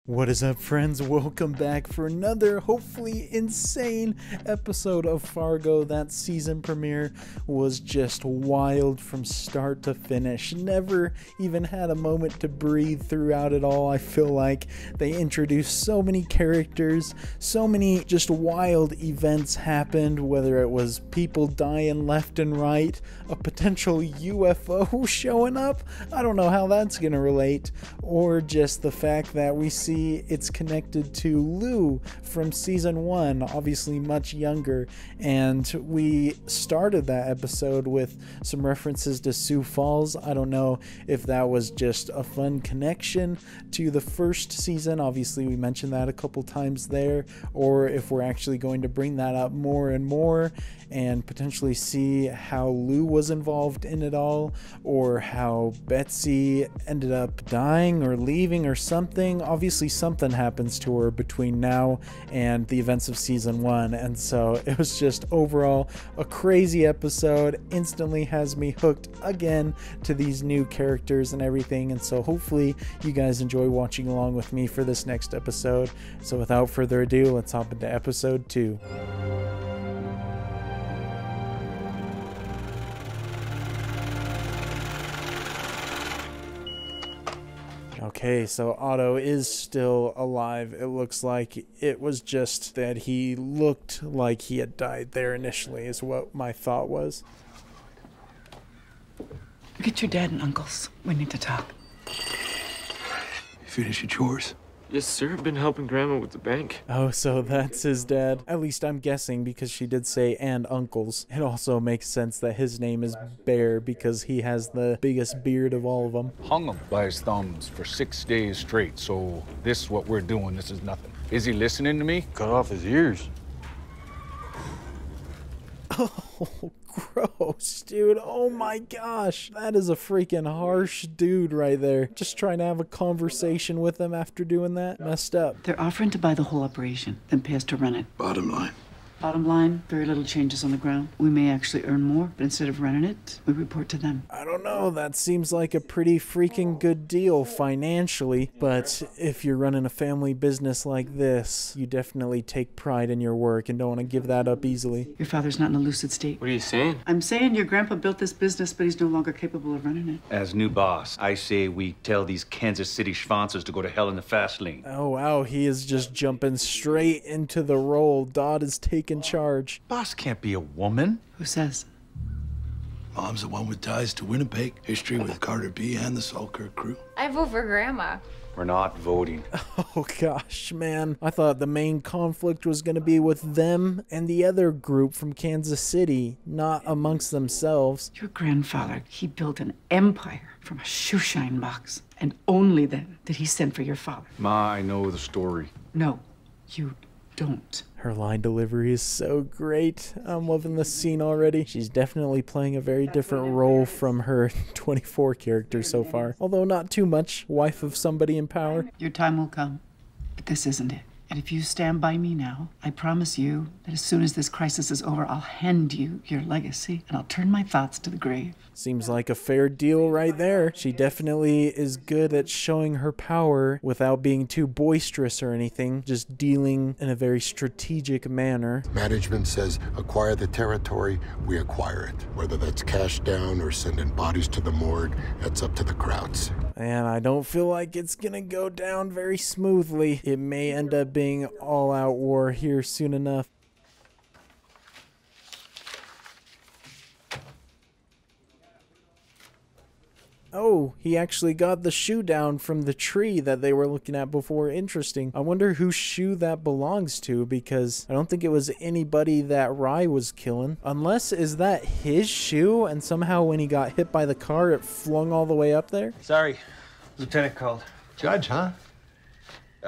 What is up, friends? Welcome back for another hopefully insane episode of Fargo. That season premiere was just wild from start to finish. Never even had a moment to breathe throughout it all. I feel like they introduced so many characters, so many just wild events happened, whether it was people dying left and right, a potential UFO showing up, I don't know how that's gonna relate, or just the fact that we see it's connected to Lou from season 1, obviously much younger, and we started that episode with some references to Sioux Falls. I don't know if that was just a fun connection to the first season, obviously we mentioned that a couple times there, or if we're actually going to bring that up more and more and potentially see how Lou was involved in it all, or how Betsy ended up dying or leaving or something. Obviously something happens to her between now and the events of season 1, and so it was just overall a crazy episode. Instantly has me hooked again to these new characters and everything, and so hopefully you guys enjoy watching along with me for this next episode. So without further ado, let's hop into episode 2. Okay, so Otto is still alive. It looks like it was just that he looked like he had died there initially, is what my thought was. Get your dad and uncles. We need to talk. You finish your chores? Yes, sir. I've been helping Grandma with the bank. Oh, so that's his dad. At least I'm guessing, because she did say and uncles. It also makes sense that his name is Bear because he has the biggest beard of all of them. Hung him by his thumbs for 6 days straight, so this is what we're doing. This is nothing. Is he listening to me? Cut off his ears. Oh, gross, dude. Oh my gosh. That is a freaking harsh dude right there. Just trying to have a conversation with him after doing that. Messed up. They're offering to buy the whole operation, then pay us to run it. Bottom line. Bottom line, very little changes on the ground. We may actually earn more, but instead of running it, we report to them. I don't know. That seems like a pretty freaking good deal financially. But if you're running a family business like this, you definitely take pride in your work and don't want to give that up easily. Your father's not in a lucid state. What are you saying? I'm saying your grandpa built this business, but he's no longer capable of running it. As new boss, I say we tell these Kansas City schwanzers to go to hell in the fast lane. Oh, wow. He is just jumping straight into the role. Dodd is taking charge. Boss can't be a woman. Who says? Mom's the one with ties to Winnipeg. History with Carter B. and the Selkirk crew. I vote for Grandma. We're not voting. Oh gosh, man. I thought the main conflict was going to be with them and the other group from Kansas City, not amongst themselves. Your grandfather, he built an empire from a shoeshine box. And only then did he send for your father. Ma, I know the story. No, you don't. Her line delivery is so great. I'm loving this scene already. She's definitely playing a very different role from her 24 character so far. Although not too much. Wife of somebody in power. Your time will come, but this isn't it. And if you stand by me now, I promise you that as soon as this crisis is over, I'll hand you your legacy and I'll turn my thoughts to the grave. Seems like a fair deal right there. She definitely is good at showing her power without being too boisterous or anything, just dealing in a very strategic manner. Management says acquire the territory, we acquire it. Whether that's cash down or sending bodies to the morgue, that's up to the Krauts. And I don't feel like it's gonna go down very smoothly. It may end up being all-out war here soon enough. Oh, he actually got the shoe down from the tree that they were looking at before. Interesting. I wonder whose shoe that belongs to, because I don't think it was anybody that Rye was killing. Unless, is that his shoe, and somehow when he got hit by the car, it flung all the way up there? Sorry, Lieutenant called. Judge, huh?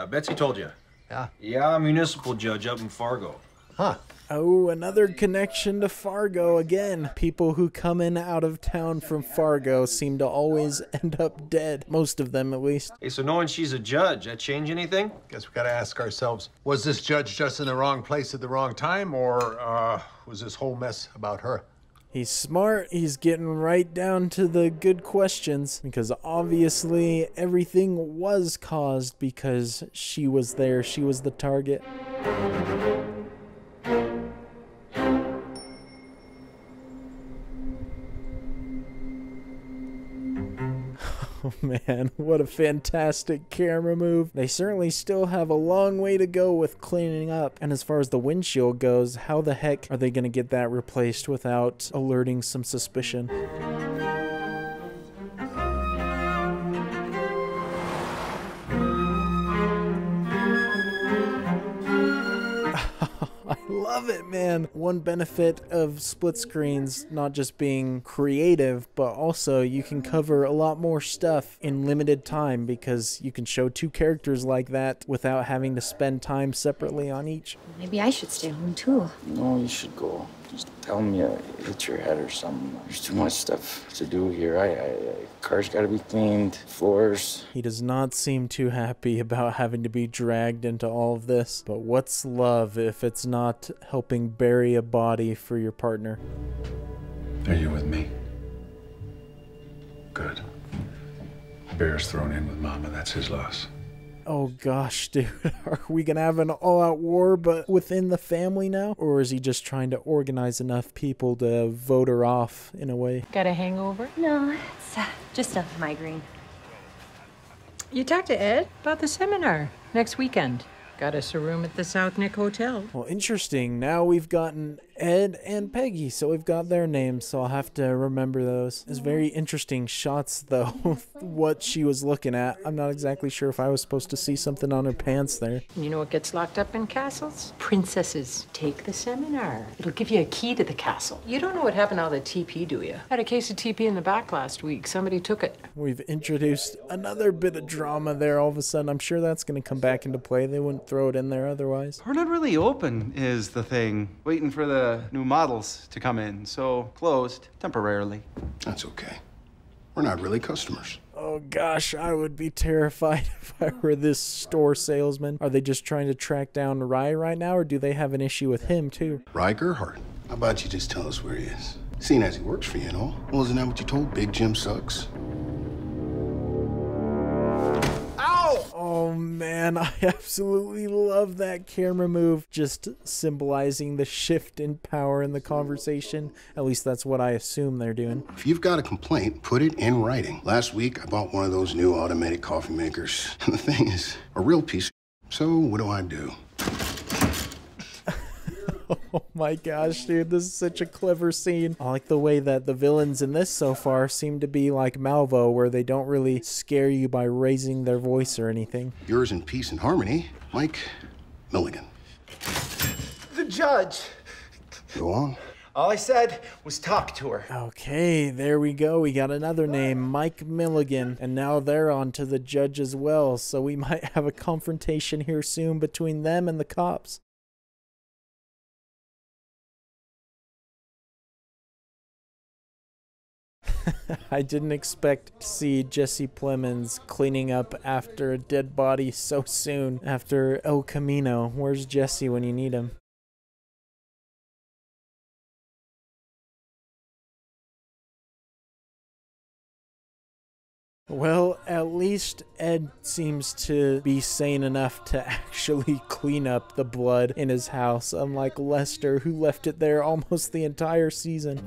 Betsy told you. Yeah. Yeah, municipal judge up in Fargo. Huh. Oh, another connection to Fargo again. People who come in out of town from Fargo seem to always end up dead. Most of them, at least. Hey, so knowing she's a judge, that change anything? Guess we gotta ask ourselves, was this judge just in the wrong place at the wrong time, or was this whole mess about her? He's smart. He's getting right down to the good questions because obviously everything was caused because she was there. She was the target. Oh man, what a fantastic camera move. They certainly still have a long way to go with cleaning up. And as far as the windshield goes, how the heck are they going to get that replaced without alerting some suspicion? I love it, man. One benefit of split screens not just being creative, but also you can cover a lot more stuff in limited time because you can show two characters like that without having to spend time separately on each. Maybe I should stay home too. No, you should go. Just tell me you hit your head or something. There's too much stuff to do here. Cars gotta be cleaned, floors. He does not seem too happy about having to be dragged into all of this. But what's love if it's not helping bury a body for your partner? Are you with me? Good. Bear's thrown in with Mama. That's his loss. Oh gosh, dude. Are we gonna have an all-out war but within the family now? Or is he just trying to organize enough people to vote her off in a way? Got a hangover? No, it's just a migraine. You talked to Ed about the seminar next weekend. Got us a room at the South Nick Hotel. Well, interesting. Now we've gotten Ed and Peggy, so we've got their names, so I'll have to remember those. It's very interesting shots, though, what she was looking at. I'm not exactly sure if I was supposed to see something on her pants there. You know what gets locked up in castles? Princesses. Take the seminar. It'll give you a key to the castle. You don't know what happened to all the TP, do you? Had a case of TP in the back last week. Somebody took it. We've introduced another bit of drama there all of a sudden. I'm sure that's going to come back into play. They wouldn't throw it in there otherwise. We're not really open is the thing. Waiting for the new models to come in, so closed temporarily. That's okay. We're not really customers. Oh gosh, I would be terrified if I were this store salesman. Are they just trying to track down Rye right now, or do they have an issue with him too? Rye Gerhardt. How about you just tell us where he is? Seeing as he works for you and all. Well, isn't that what you told Big Jim sucks? Oh man, I absolutely love that camera move, just symbolizing the shift in power in the conversation. At least that's what I assume they're doing. If you've got a complaint, put it in writing. Last week, I bought one of those new automatic coffee makers. And the thing is, a real piece of so what do? Oh my gosh, dude, this is such a clever scene. I like the way that the villains in this so far seem to be like Malvo, where they don't really scare you by raising their voice or anything. Yours in peace and harmony, Mike Milligan. The judge. Go on. All I said was talk to her. Okay, there we go. We got another name, Mike Milligan. And now they're on to the judge as well, so we might have a confrontation here soon between them and the cops. I didn't expect to see Jesse Plemons cleaning up after a dead body so soon after El Camino. Where's Jesse when you need him? Well, at least Ed seems to be sane enough to actually clean up the blood in his house, unlike Lester, who left it there almost the entire season.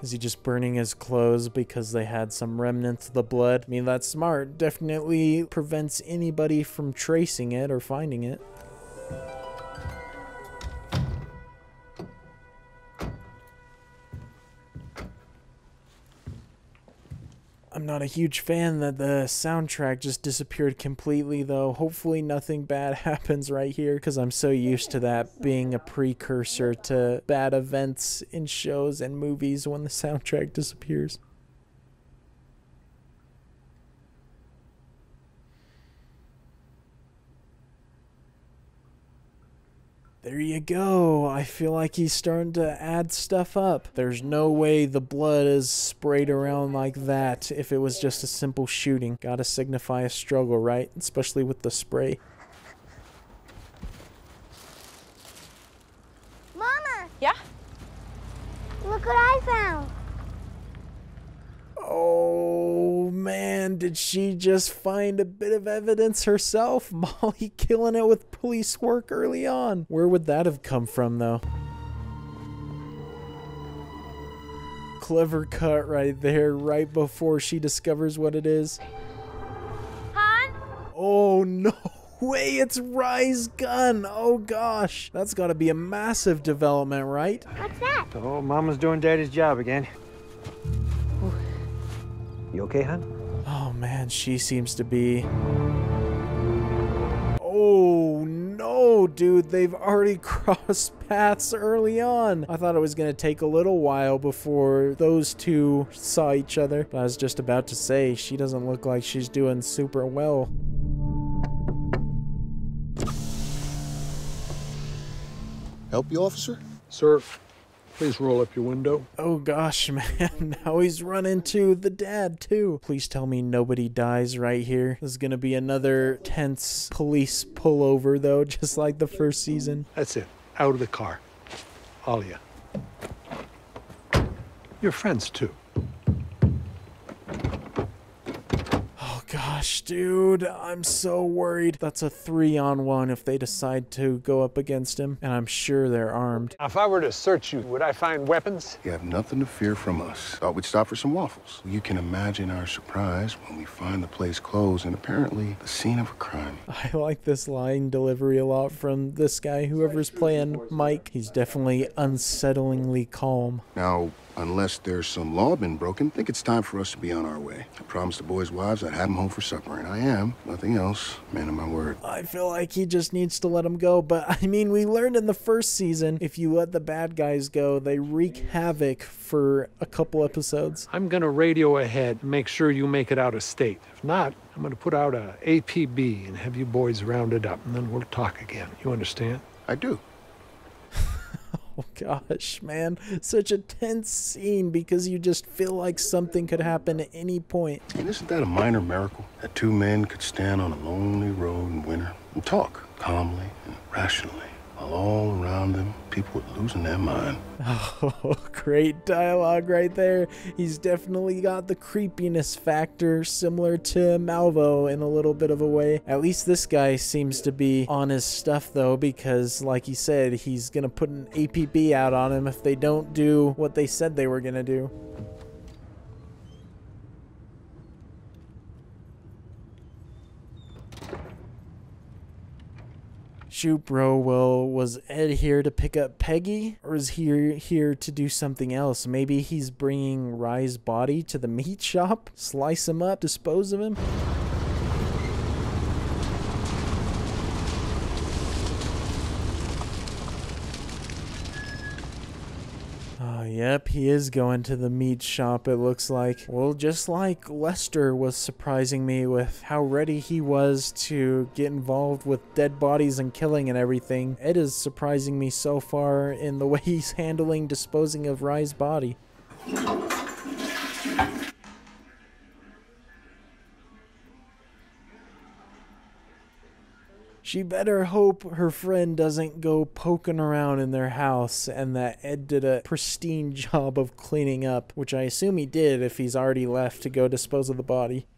Is he just burning his clothes because they had some remnants of the blood? I mean, that's smart. Definitely prevents anybody from tracing it or finding it. I'm not a huge fan that the soundtrack just disappeared completely, though. Hopefully nothing bad happens right here, because I'm so used to that being a precursor to bad events in shows and movies when the soundtrack disappears. There you go. I feel like he's starting to add stuff up. There's no way the blood is sprayed around like that if it was just a simple shooting. Gotta signify a struggle, right? Especially with the spray. Mama! Yeah? Look what I found. Oh man, did she just find a bit of evidence herself? Molly killing it with police work early on. Where would that have come from though? Clever cut right there, right before she discovers what it is. Han? Oh no way, it's Rye's gun. Oh gosh, that's gotta be a massive development, right? What's that? Oh, Mama's doing Daddy's job again. You okay, hon? Oh man, she seems to be... Oh no, dude, they've already crossed paths early on. I thought it was gonna take a little while before those two saw each other. But I was just about to say, she doesn't look like she's doing super well. Help you, officer? Sir, please roll up your window. Oh gosh, man, now he's run into the dad too. Please tell me nobody dies right here. This is gonna be another tense police pullover though, just like the first season. That's it. Out of the car. All of you. Your friends, too. Oh gosh, dude, I'm so worried. That's a 3-on-1 if they decide to go up against him, and I'm sure they're armed. If I were to search you, would I find weapons? You have nothing to fear from us. Thought we'd stop for some waffles. You can imagine our surprise when we find the place closed and apparently the scene of a crime. I like this line delivery a lot from this guy, whoever's playing Mike. He's definitely unsettlingly calm. Now, unless there's some law been broken, I think it's time for us to be on our way. I promised the boys' wives I'd have them home for supper, and I am. Nothing else. Man of my word. I feel like he just needs to let him go, but I mean, we learned in the first season, if you let the bad guys go, they wreak havoc for a couple episodes. I'm going to radio ahead and make sure you make it out of state. If not, I'm going to put out a APB and have you boys rounded up, and then we'll talk again. You understand? I do. Oh gosh, man, such a tense scene because you just feel like something could happen at any point. And isn't that a minor miracle? That two men could stand on a lonely road in winter and talk calmly and rationally, while all around them, people were losing their mind. Oh, great dialogue right there. He's definitely got the creepiness factor similar to Malvo in a little bit of a way. At least this guy seems to be on his stuff though, because like he said, he's gonna put an APB out on him if they don't do what they said they were gonna do. Shoot, bro. Well, was Ed here to pick up Peggy, or is he here to do something else? Maybe he's bringing Rye's body to the meat shop, slice him up, dispose of him. Oh, yep, he is going to the meat shop, it looks like. Well, just like Lester was surprising me with how ready he was to get involved with dead bodies and killing and everything, Ed is surprising me so far in the way he's handling disposing of Rye's body. She better hope her friend doesn't go poking around in their house and that Ed did a pristine job of cleaning up, which I assume he did if he's already left to go dispose of the body.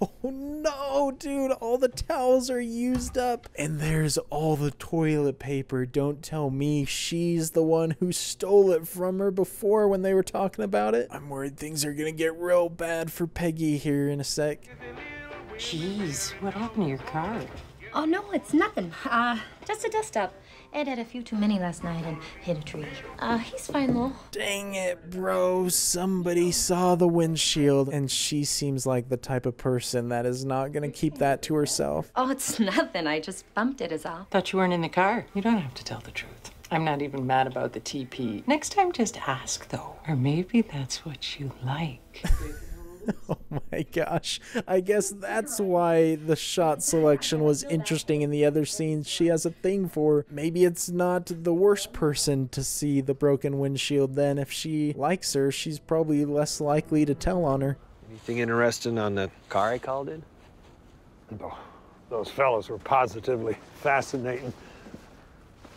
Oh no, dude, all the towels are used up. And there's all the toilet paper. Don't tell me she's the one who stole it from her before when they were talking about it. I'm worried things are gonna get real bad for Peggy here in a sec. Jeez, what happened to your car? Oh, no, it's nothing. Just a dust-up. Ed had a few too many last night and hit a tree. He's fine, though. Dang it, bro. Somebody saw the windshield, and she seems like the type of person that is not gonna keep that to herself. Oh, it's nothing. I just bumped it is all. Thought you weren't in the car. You don't have to tell the truth. I'm not even mad about the TP. Next time, just ask, though. Or maybe that's what you like. Oh my gosh. I guess that's why the shot selection was interesting in the other scenes she has a thing for. Maybe it's not the worst person to see the broken windshield then. If she likes her, she's probably less likely to tell on her. Anything interesting on the car I called in? Those fellas were positively fascinating.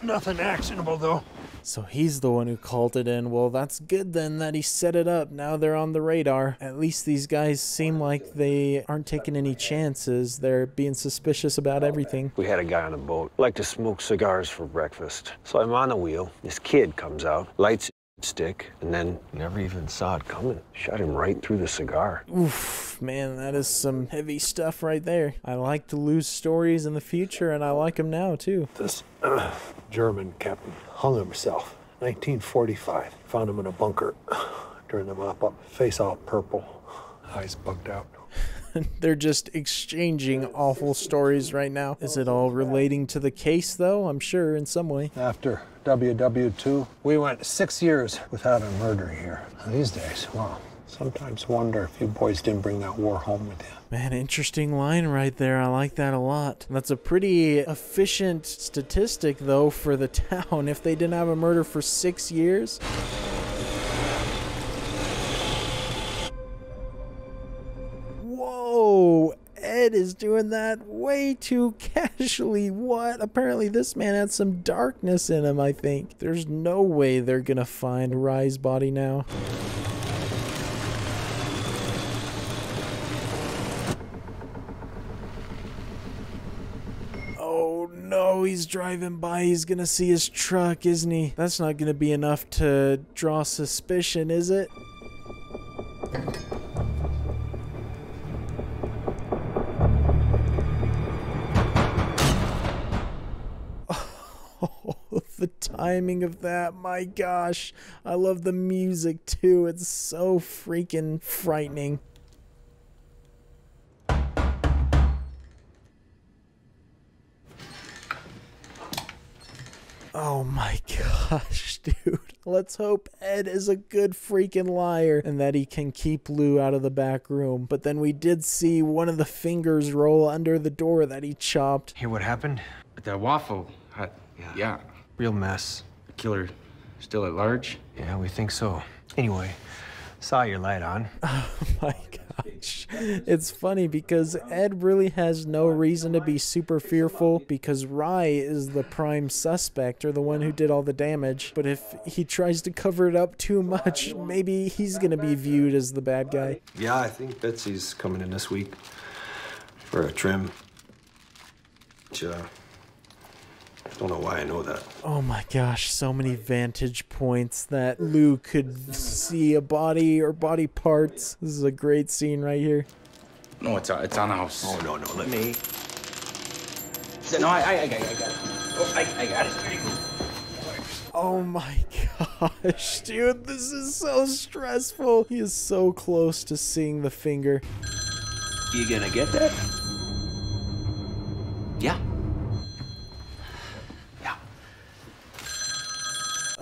Nothing actionable, though. So he's the one who called it in. Well, that's good then that he set it up. Now they're on the radar. At least these guys seem like they aren't taking any chances. They're being suspicious about everything. We had a guy on the boat, liked to smoke cigars for breakfast. So I'm on the wheel. This kid comes out, lights his stick, and then never even saw it coming. Shot him right through the cigar. Oof, man, that is some heavy stuff right there. I like to lose stories in the future, and I like them now, too. This German captain hung himself. 1945. Found him in a bunker during the mop-up. Face all purple. Eyes bugged out. They're just exchanging awful stories right now. Is it all relating to the case, though? I'm sure in some way. After WW2, we went 6 years without a murder here. And these days, well, sometimes wonder if you boys didn't bring that war home with you. Man, interesting line right there. I like that a lot. That's a pretty efficient statistic, though, for the town. If they didn't have a murder for 6 years. Whoa! Ed is doing that way too casually. What? Apparently this man had some darkness in him, I think. There's no way they're gonna find Rye's body now. Oh no, he's driving by. He's gonna see his truck, isn't he? That's not gonna be enough to draw suspicion, is it? The timing of that, my gosh. I love the music too. It's so freaking frightening. Oh my gosh, dude. Let's hope Ed is a good freaking liar and that he can keep Lou out of the back room. But then we did see one of the fingers roll under the door that he chopped. Hear what happened? At the Waffle Hut. Yeah. Real mess. The killer still at large? Yeah, we think so. Anyway, saw your light on. Oh my gosh. It's funny because Ed really has no reason to be super fearful because Rye is the prime suspect or the one who did all the damage. But if he tries to cover it up too much, maybe he's going to be viewed as the bad guy. Yeah, I think Betsy's coming in this week for a trim. Don't know why I know that. Oh my gosh, so many vantage points that Lou could see a body or body parts. This is a great scene right here. No, it's on the house. Oh, no, let me. No, I got it. Oh, I got it. There you go. Oh my gosh, dude, this is so stressful. He is so close to seeing the finger. You gonna get that? Yeah.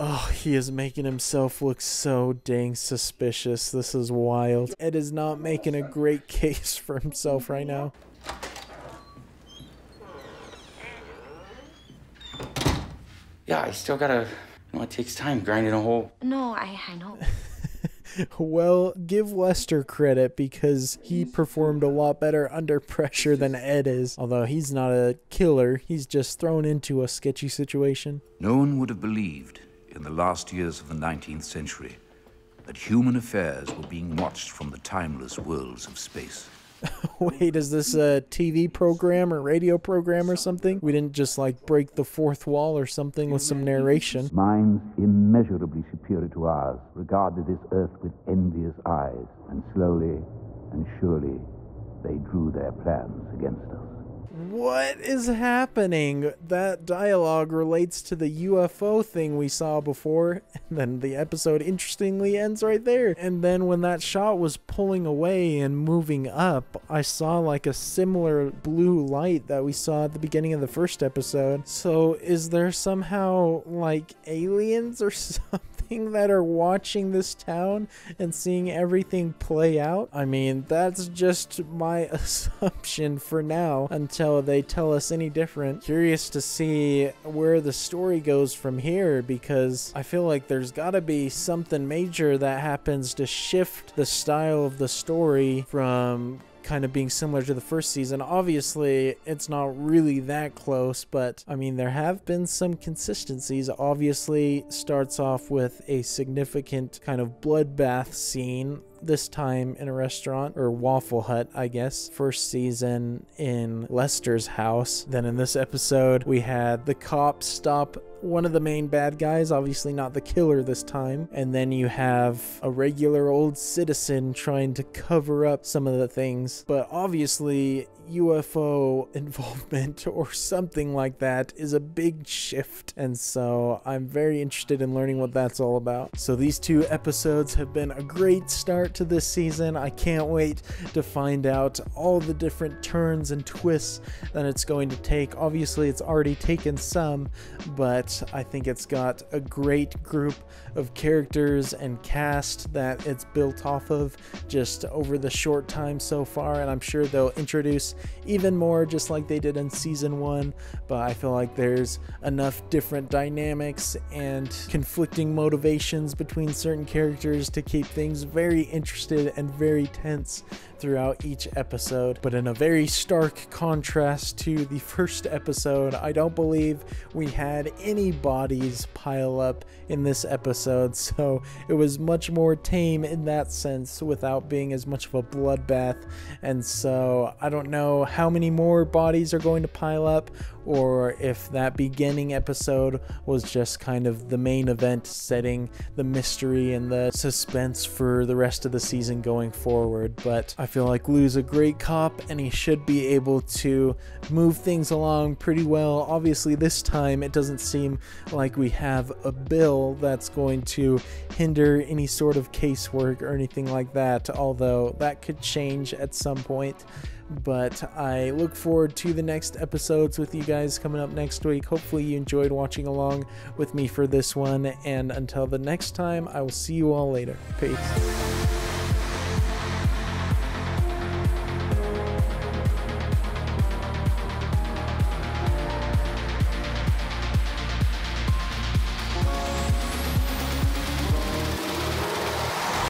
Oh, he is making himself look so dang suspicious. This is wild. Ed is not making a great case for himself right now. Yeah, I still gotta... it takes time grinding a hole. No, I know. Well, give Lester credit because he performed a lot better under pressure than Ed is. Although he's not a killer, he's just thrown into a sketchy situation. No one would have believed in the last years of the 19th century that human affairs were being watched from the timeless worlds of space. Wait, is this a TV program or radio program or something? We didn't just like break the fourth wall or something with some narration. Minds immeasurably superior to ours regarded this earth with envious eyes, and slowly and surely they drew their plans against us. What is happening? That dialogue relates to the UFO thing we saw before, and then the episode interestingly ends right there. And then when that shot was pulling away and moving up, I saw like a similar blue light that we saw at the beginning of the first episode. So is there somehow like aliens or something assuming that are watching this town and seeing everything play out. I mean, that's just my assumption for now until they tell us any different. Curious to see where the story goes from here, because I feel like there's gotta be something major that happens to shift the style of the story from kind of being similar to the first season. Obviously, it's not really that close, but I mean, there have been some consistencies. Obviously, starts off with a significant kind of bloodbath scene, this time in a restaurant or Waffle Hut, I guess. First season in Lester's house. Then in this episode, we had the cops stop one of the main bad guys, obviously not the killer this time. And then you have a regular old citizen trying to cover up some of the things. But obviously, UFO involvement or something like that is a big shift, and so I'm very interested in learning what that's all about. So these 2 episodes have been a great start to this season. I can't wait to find out all the different turns and twists that it's going to take. Obviously, it's already taken some, but I think it's got a great group of characters and cast that it's built off of just over the short time so far, and I'm sure they'll introduce even more just like they did in season 1, but I feel like there's enough different dynamics and conflicting motivations between certain characters to keep things very interested and very tense throughout each episode. But in a very stark contrast to the first episode, I don't believe we had any bodies pile up in this episode, so it was much more tame in that sense without being as much of a bloodbath. And so I don't know how many more bodies are going to pile up, or if that beginning episode was just kind of the main event setting the mystery and the suspense for the rest of the season going forward. But I feel like Lou's a great cop and he should be able to move things along pretty well. Obviously this time it doesn't seem like we have a bill that's going to hinder any sort of casework or anything like that, although that could change at some point. But I look forward to the next episodes with you guys coming up next week. Hopefully you enjoyed watching along with me for this one, and until the next time, I will see you all later. Peace.